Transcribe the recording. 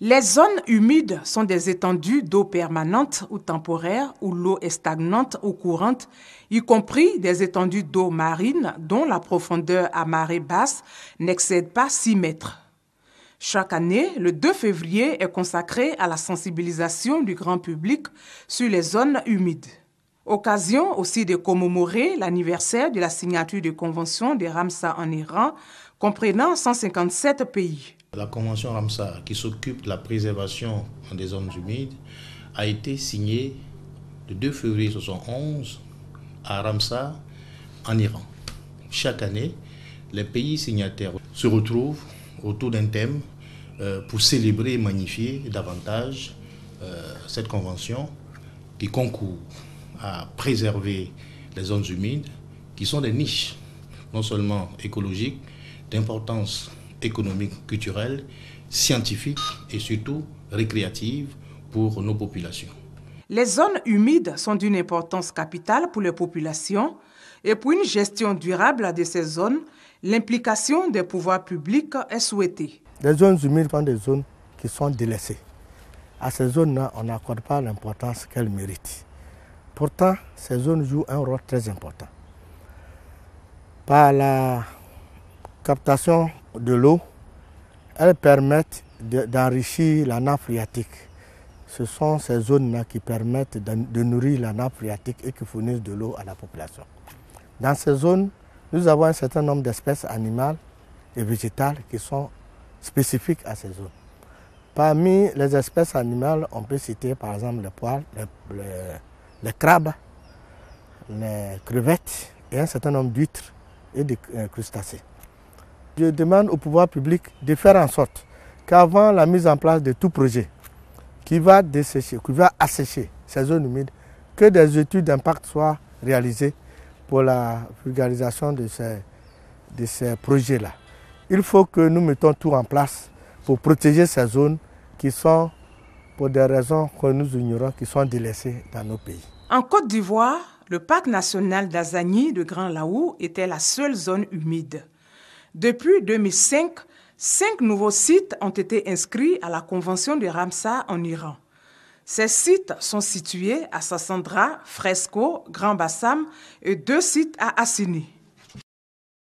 Les zones humides sont des étendues d'eau permanente ou temporaire où l'eau est stagnante ou courante, y compris des étendues d'eau marine dont la profondeur à marée basse n'excède pas 6 mètres. Chaque année, le 2 février est consacré à la sensibilisation du grand public sur les zones humides. Occasion aussi de commémorer l'anniversaire de la signature de convention de Ramsar en Iran, comprenant 157 pays. La convention Ramsar, qui s'occupe de la préservation des zones humides, a été signée le 2 février 1971 à Ramsar, en Iran. Chaque année, les pays signataires se retrouvent autour d'un thème pour célébrer et magnifier davantage cette convention qui concourt à préserver les zones humides, qui sont des niches, non seulement écologiques, d'importance économique, culturelle, scientifique et surtout récréative pour nos populations. Les zones humides sont d'une importance capitale pour les populations et pour une gestion durable de ces zones, l'implication des pouvoirs publics est souhaitée. Les zones humides sont des zones qui sont délaissées. À ces zones-là, on n'accorde pas l'importance qu'elles méritent. Pourtant, ces zones jouent un rôle très important. Par la captation de l'eau, elles permettent d'enrichir la nappe phréatique. Ce sont ces zones-là qui permettent de nourrir la nappe phréatique et qui fournissent de l'eau à la population. Dans ces zones, nous avons un certain nombre d'espèces animales et végétales qui sont spécifiques à ces zones. Parmi les espèces animales, on peut citer par exemple les poils, les crabes, les crevettes et un certain nombre d'huîtres et de crustacés. Je demande au pouvoir public de faire en sorte qu'avant la mise en place de tout projet qui va dessécher, qui va assécher ces zones humides, que des études d'impact soient réalisées pour la vulgarisation de ces projets-là. Il faut que nous mettons tout en place pour protéger ces zones qui sont, pour des raisons que nous ignorons, qui sont délaissées dans nos pays. En Côte d'Ivoire, le parc national d'Azagny de Grand Laou était la seule zone humide. Depuis 2005, 5 nouveaux sites ont été inscrits à la convention de Ramsar en Iran. Ces sites sont situés à Sassandra, Fresco, Grand Bassam et 2 sites à Assini.